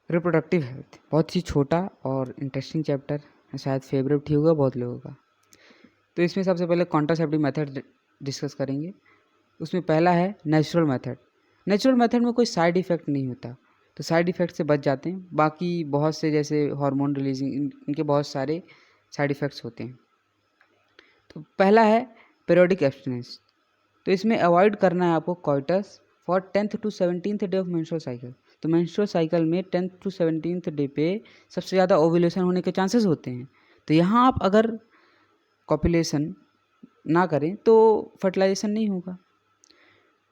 Reproductive health बहुत ही छोटा और इंटरेस्टिंग चैप्टर, शायद फेवरेट ही होगा बहुत लोगों का। तो इसमें सबसे पहले कॉन्ट्रासेप्टिव मेथड डिस्कस करेंगे। उसमें पहला है नेचुरल मेथड। नेचुरल मेथड में कोई साइड इफ़ेक्ट नहीं होता, तो साइड इफ़ेक्ट से बच जाते हैं। बाकी बहुत से जैसे हार्मोन रिलीजिंग इनके बहुत सारे साइड इफ़ेक्ट्स होते हैं। तो पहला है पीरियोडिक एब्स्टिनेंस। तो इसमें अवॉइड करना है आपको coitus for 10th to 17th day of menstrual cycle. तो मेंस्ट्रुअल साइकिल में 10th to 17th डे पे सबसे ज़्यादा ओव्यूलेशन होने के चांसेस होते हैं। तो यहाँ आप अगर कॉपुलेशन ना करें तो फर्टिलाइजेशन नहीं होगा।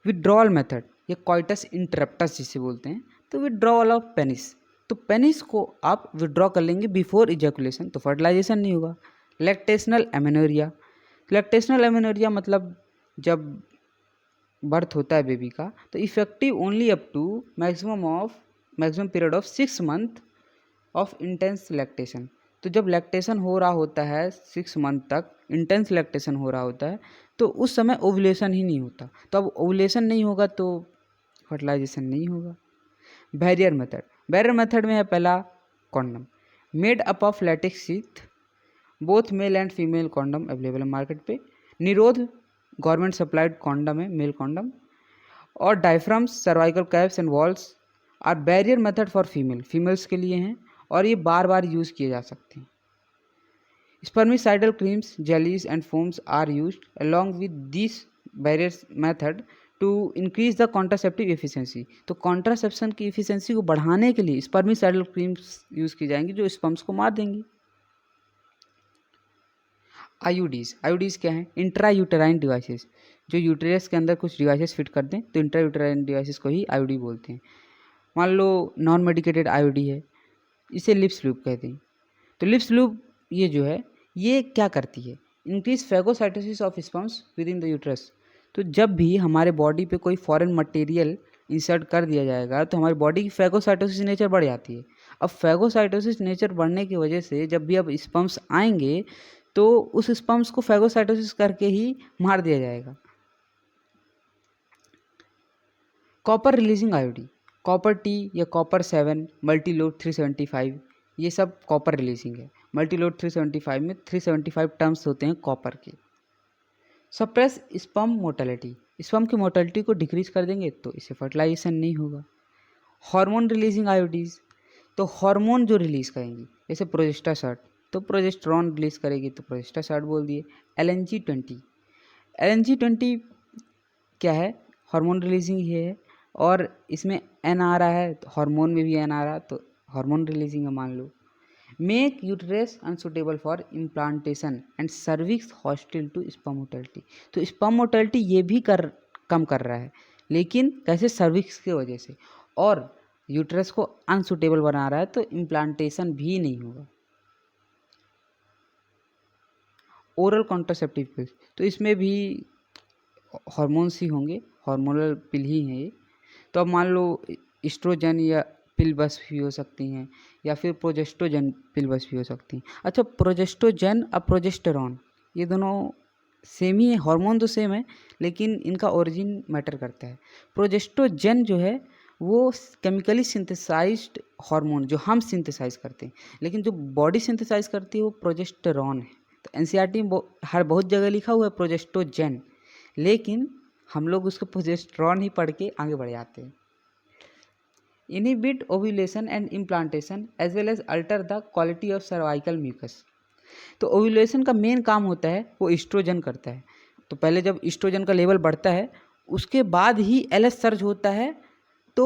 विड्रॉल मेथड या कॉइटस इंटरप्टस जिसे बोलते हैं, तो विड्रॉल ऑफ पेनिस। तो पेनिस को आप विड्रॉ कर लेंगे बिफोर इजैकुलेशन, तो फर्टिलाइजेशन नहीं होगा। Lactational amenorrhoea. लैक्टेशनल एमेनोरिया मतलब जब बर्थ होता है बेबी का, तो effective only up to maximum period of 6 month of intense lactation. तो जब लैक्टेशन हो रहा होता है 6 मंथ तक, इंटेंस लैक्टेशन हो रहा होता है, तो उस समय ओवुलेशन ही नहीं होता। तो अब ओवुलेशन नहीं होगा तो फर्टिलाइजेशन नहीं होगा। Barrier method. बैरियर मेथड में है पहला condom made up of latex sheath. Both male and female condom available है मार्केट पे। निरोध गवर्नमेंट सप्लाइड कॉन्डम है, मेल कॉन्डम। और diaphragms, cervical caps and vaults are barrier method for females के लिए हैं, और ये बार बार यूज़ किए जा सकते हैं। Spermicidal creams, jellies and foams are used along with these barrier method to increase the contraceptive efficiency। तो कॉन्ट्रासेप्शन की इफिशियंसी को बढ़ाने के लिए स्पर्मिसाइडल क्रीम्स यूज़ की जाएंगी जो स्पर्म्स को मार देंगी। आईयूडीज क्या है? Intra uterine devices. जो यूटेरस के अंदर कुछ डिवाइसेस फिट कर दें तो इंट्रा यूटेराइन डिवाइसेस को ही आईयूडी बोलते हैं। मान लो नॉन मेडिकेटेड आईयूडी है, इसे लिप्स लूप कहते हैं। तो लिप्स लूप ये जो है ये क्या करती है? Increase phagocytosis of sperms with in the uterus. तो जब भी हमारे बॉडी पे कोई फॉरेन मटेरियल इंसर्ट कर दिया जाएगा तो हमारी बॉडी की फैगोसाइटोसिस नेचर बढ़ जाती है। अब फैगोसाइटोसिस नेचर बढ़ने की वजह से जब भी अब स्पर्म्स आएंगे तो उस स्पर्म्स को फैगोसाइटोसिस करके ही मार दिया जाएगा। कॉपर रिलीजिंग आयोडी, कॉपर टी या कॉपर 7, मल्टीलोड 375, ये सब कॉपर रिलीजिंग है। मल्टीलोड 375 में 375 टर्म्स होते हैं कॉपर के। सप्रेस स्पर्म मोर्टेलिटी, स्पर्म की मोर्टेलिटी को डिक्रीज कर देंगे तो इससे फर्टिलाइजेशन नहीं होगा। हार्मोन रिलीजिंग आयोडीज, तो हार्मोन जो रिलीज करेंगी जैसे प्रोजेस्टासार्ट, तो प्रोजेस्टेरॉन रिलीज करेगी तो प्रोजेस्टासार्ट बोल दिए। LNG-20, LNG-20 क्या है? हार्मोन रिलीजिंग ही है, और इसमें एन आ रहा है तो हार्मोन में भी एन आ रहा है तो हार्मोन रिलीजिंग है मान लो। Make uterus unsuitable for implantation and cervix hostile to sperm mortality. तो स्पर्म मोर्टेलिटी ये भी कम कर रहा है, लेकिन कैसे? सर्विक्स की वजह से, और यूट्रस को अनसुटेबल बना रहा है तो इम्प्लांटेशन भी नहीं होगा। ओरल कॉन्ट्रासेप्टिव पिल्स, तो इसमें भी हार्मोन्स ही होंगे, हार्मोनल पिल ही हैं ये। तो अब मान लो एस्ट्रोजन या पिल बस भी हो सकती हैं, या फिर प्रोजेस्टोजन पिल बस भी हो सकती हैं। अच्छा, प्रोजेस्टोजन और प्रोजेस्टेरॉन ये दोनों सेम ही है, हार्मोन तो सेम है लेकिन इनका ओरिजिन मैटर करता है। प्रोजेस्टोजन जो है वो केमिकली सिंथेसाइज्ड हार्मोन जो हम सिंथेसाइज करते हैं, लेकिन जो बॉडी सिंथेसाइज करती है वो प्रोजेस्टेरॉन है। तो एनसीईआरटी में हर बहुत जगह लिखा हुआ है प्रोजेस्टोजन, लेकिन हम लोग उसको प्रोजेस्टेरॉन ही पढ़ के आगे बढ़ जाते हैं। Inhibit ovulation and implantation as well as alter the quality of cervical mucus. तो ओव्यूलेशन का मेन काम होता है वो ईस्ट्रोजन करता है। तो पहले जब ईस्ट्रोजन का लेवल बढ़ता है उसके बाद ही एलएच सर्ज होता है तो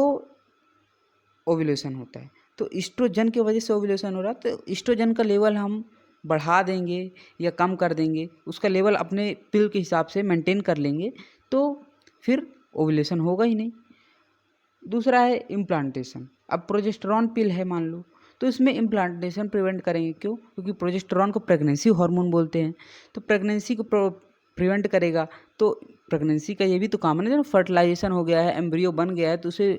ओव्यूलेशन होता है। तो ईस्ट्रोजन की वजह से ओव्यूलेशन हो रहा है, तो ईस्ट्रोजन का लेवल हम बढ़ा देंगे या कम कर देंगे, उसका लेवल अपने पिल के हिसाब से मेंटेन कर लेंगे तो फिर ओव्यूलेशन होगा ही नहीं। दूसरा है इम्प्लांटेशन। अब प्रोजेस्टेरॉन पिल है मान लो, तो इसमें इम्प्लांटेशन प्रिवेंट करेंगे। क्यों? क्योंकि प्रोजेस्टेरॉन को प्रेगनेंसी हार्मोन बोलते हैं, तो प्रेगनेंसी को प्रिवेंट करेगा। तो प्रेगनेंसी का ये भी तो काम है ना, जब फर्टिलाइजेशन हो गया है, एम्ब्रियो बन गया है, तो उसे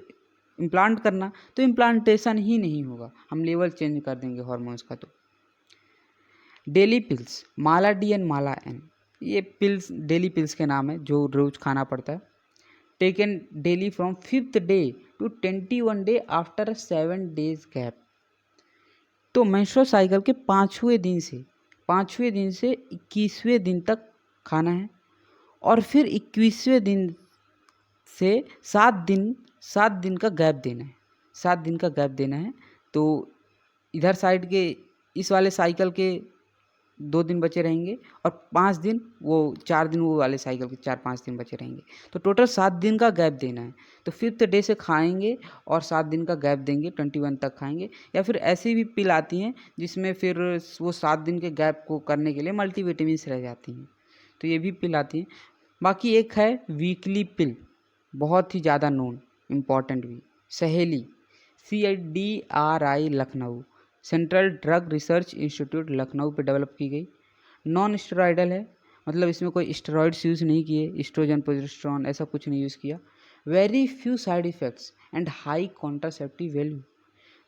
इम्प्लांट करना, तो इम्प्लांटेशन ही नहीं होगा, हम लेवल चेंज कर देंगे हार्मोन्स का। तो daily pills, Mala D and Mala N, ये पिल्स डेली पिल्स के नाम है जो रोज़ खाना पड़ता है। Taken daily from 5th day to 21 day after 7 days gap. तो मेंस्ट्रुअल साइकिल के 5वें दिन से 21वें दिन तक खाना है, और फिर 21वें दिन से 7 दिन का गैप देना है, 7 दिन का गैप देना है। तो इधर साइड के इस वाले साइकिल के 2 दिन बचे रहेंगे, और 5 दिन वो 4 दिन वो वाले साइकिल के 4-5 दिन बचे रहेंगे। तो टोटल 7 दिन का गैप देना है। तो 5th डे से खाएंगे और 7 दिन का गैप देंगे, 21 तक खाएंगे। या फिर ऐसी भी पिल आती हैं जिसमें फिर वो 7 दिन के गैप को करने के लिए मल्टीविटामिन्स रह जाती हैं, तो ये भी पिल आती हैं। बाकी एक है वीकली पिल, बहुत ही ज़्यादा नोन इम्पॉर्टेंट भी, सहेली, CDRI Lucknow, central drug research institute Lucknow पे डेवलप की गई। नॉन स्टेरॉइडल है, मतलब इसमें कोई स्टेरॉइड्स यूज़ नहीं किए, एस्ट्रोजन प्रोजेस्टेरॉन ऐसा कुछ नहीं यूज़ किया। Very few side effects and high contraceptive value.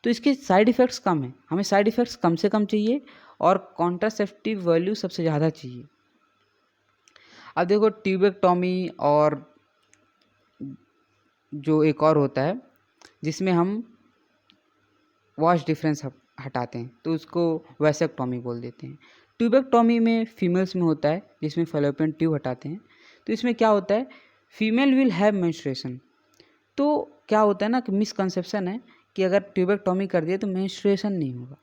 तो इसके साइड इफ़ेक्ट्स कम हैं, हमें साइड इफ़ेक्ट्स कम से कम चाहिए और कॉन्ट्रासेप्टिव वैल्यू सबसे ज़्यादा चाहिए। अब देखो ट्यूबेक्टोमी और जो एक और होता है जिसमें हम वॉश डिफरेंस हटाते हैं, तो उसको वैसेक्टोमी बोल देते हैं। ट्यूबेक्टोमी में फीमेल्स में होता है, जिसमें फैलोपियन ट्यूब हटाते हैं। तो इसमें क्या होता है, फीमेल विल हैव मेंस्ट्रुएशन। तो क्या होता है ना कि मिसकंसेप्शन है कि अगर ट्यूबेक्टोमी कर दिए तो मेंस्ट्रुएशन नहीं होगा।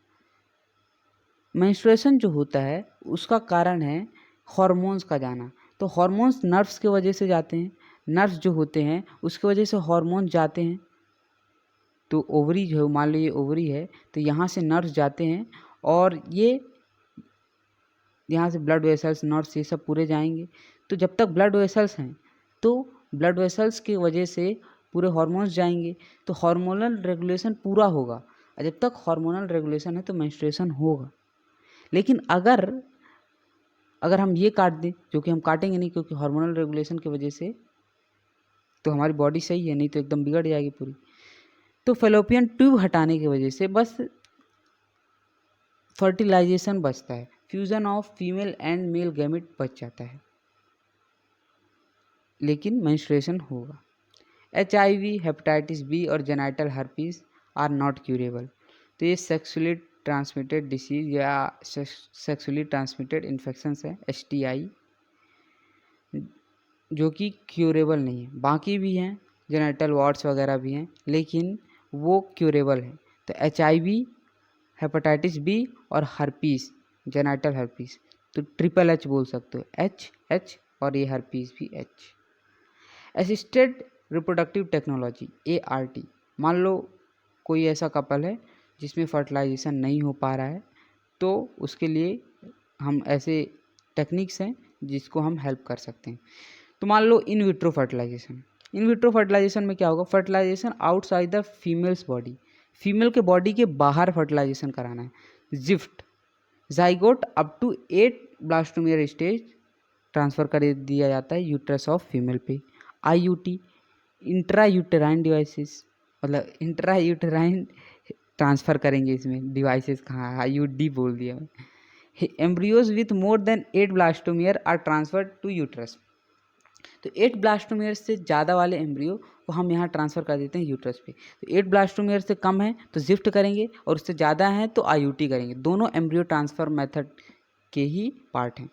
मेंस्ट्रुएशन जो होता है उसका कारण है हार्मोन्स का जाना। तो हार्मोन्स नर्व्स के वजह से जाते हैं, नर्व्स जो होते हैं उसके वजह से हार्मोन जाते हैं। तो ओवरी जो मान लो ये ओवरी है, तो यहाँ से नर्व्स जाते हैं और ये यहाँ से ब्लड वेसल्स, नर्व्स, ये सब पूरे जाएंगे। तो जब तक ब्लड वेसल्स हैं तो ब्लड वेसल्स की वजह से पूरे हार्मोन्स जाएंगे, तो हार्मोनल रेगुलेशन पूरा होगा। और जब तक हार्मोनल रेगुलेशन है तो मेंस्ट्रुएशन होगा। लेकिन अगर हम ये काट दें, जो कि हम काटेंगे नहीं क्योंकि हार्मोनल रेगुलेशन की वजह से तो हमारी बॉडी सही है, नहीं तो एकदम बिगड़ जाएगी पूरी। तो फैलोपियन ट्यूब हटाने की वजह से बस फर्टिलाइजेशन बचता है, fusion of female and male gamete बच जाता है, लेकिन मेंस्ट्रुएशन होगा। HIV, हेपेटाइटिस बी और genital herpes are not curable. तो ये सेक्सुअली ट्रांसमिटेड डिसीज या सेक्सुअली ट्रांसमिटेड इन्फेक्शंस है, STI, जो कि क्यूरेबल नहीं है। बाकी भी हैं, जेनाइटल वार्ड्स वगैरह भी हैं, लेकिन वो क्यूरेबल है। तो HIV, हेपेटाइटिस बी और हर्पीस, जेनाइटल हर्पीस, तो HHH बोल सकते हो, H और ये हर्पीस भी H। Assisted reproductive technology, ART। मान लो कोई ऐसा कपल है जिसमें फर्टिलाइजेशन नहीं हो पा रहा है, तो उसके लिए हम ऐसे टेक्निक्स हैं जिसको हम हेल्प कर सकते हैं। तो मान लो in vitro fertilization. In vitro fertilization में क्या होगा, fertilization outside the female's body, female के बॉडी के बाहर फर्टिलाइजेशन कराना है। GIFT, zygote up to 8 blastomere stage transfer कर दिया जाता है यूट्रस ऑफ फीमेल पे। IUT, इंट्रा यूटेराइन डिवाइसेस, मतलब इंट्रा यूटेराइन ट्रांसफ़र करेंगे इसमें, डिवाइसेस कहाँ, IUD बोल दिया मैं। Embryos with more than 8 blastomere are transferred to uterus. तो 8 ब्लास्टोमियर से ज़्यादा वाले एम्ब्रियो को हम यहाँ ट्रांसफ़र कर देते हैं यूट्रस पे। तो 8 ब्लास्टोमियर से कम है तो जिफ्ट करेंगे, और उससे ज़्यादा है तो IUT करेंगे। दोनों एम्ब्रियो ट्रांसफ़र मेथड के ही पार्ट हैं।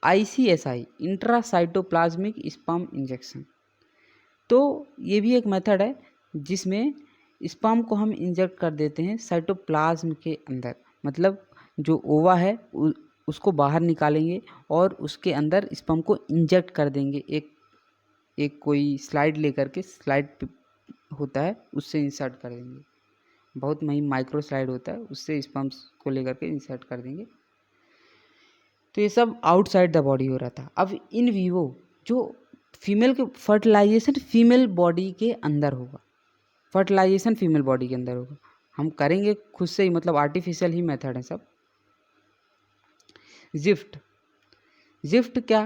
ICSI, intracytoplasmic sperm injection. तो ये भी एक मेथड है जिसमें स्पर्म को हम इंजेक्ट कर देते हैं साइटोप्लाज्म के अंदर, मतलब जो ओवा है उसको बाहर निकालेंगे और उसके अंदर स्पर्म को इंजेक्ट कर देंगे। एक कोई स्लाइड लेकर के, स्लाइड होता है उससे इंसर्ट कर देंगे, बहुत माइक्रो स्लाइड होता है, उससे स्पर्म्स को लेकर के इंसर्ट कर देंगे। तो ये सब आउटसाइड द बॉडी हो रहा था। अब इन वीवो जो फीमेल के फर्टिलाइजेशन फीमेल बॉडी के अंदर होगा, फर्टिलाइजेशन फीमेल बॉडी के अंदर होगा, हम करेंगे खुद से ही, मतलब आर्टिफिशियल ही मेथड है सब। जिफ्ट क्या,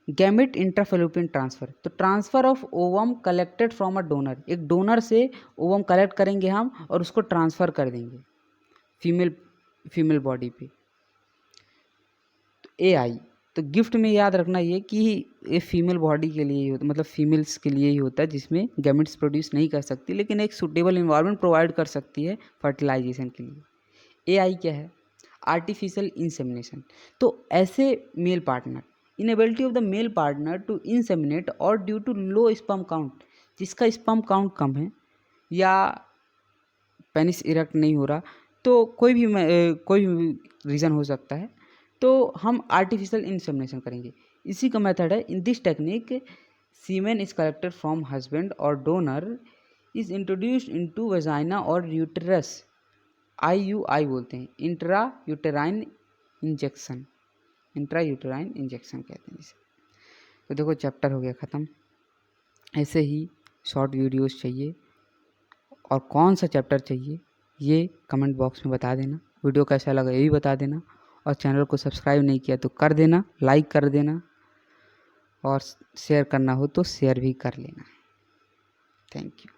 गैमेट इंट्राफैलोपियन ट्रांसफ़र। तो transfer of ovum collected from a donor, एक डोनर से ओवम कलेक्ट करेंगे हम और उसको ट्रांसफ़र कर देंगे फीमेल बॉडी पे। तो AI, तो गिफ्ट में याद रखना ये कि ये फीमेल बॉडी के लिए ही होता, मतलब फीमेल्स के लिए ही होता है, जिसमें गैमेट्स प्रोड्यूस नहीं कर सकती लेकिन एक सूटेबल इन्वायरमेंट प्रोवाइड कर सकती है फर्टिलाइजेशन के लिए। एआई क्या है? Artificial insemination. तो ऐसे male partner, inability of the male partner to inseminate और due to low sperm count, जिसका स्पर्म काउंट कम है या पेनिस इरेक्ट नहीं हो रहा, तो कोई भी रीज़न हो सकता है, तो हम आर्टिफिशियल इंसेमिनेशन करेंगे। इसी का मेथड है। In this technique semen is collected from husband और donor is introduced into vagina और यूटेरस, IUI बोलते हैं, intra uterine injection, intra uterine injection कहते हैं इसे। तो देखो चैप्टर हो गया ख़त्म। ऐसे ही शॉर्ट वीडियोस चाहिए और कौन सा चैप्टर चाहिए ये कमेंट बॉक्स में बता देना। वीडियो कैसा लगा ये भी बता देना, और चैनल को सब्सक्राइब नहीं किया तो कर देना, लाइक कर देना, और शेयर करना हो तो शेयर भी कर लेना। Thank you.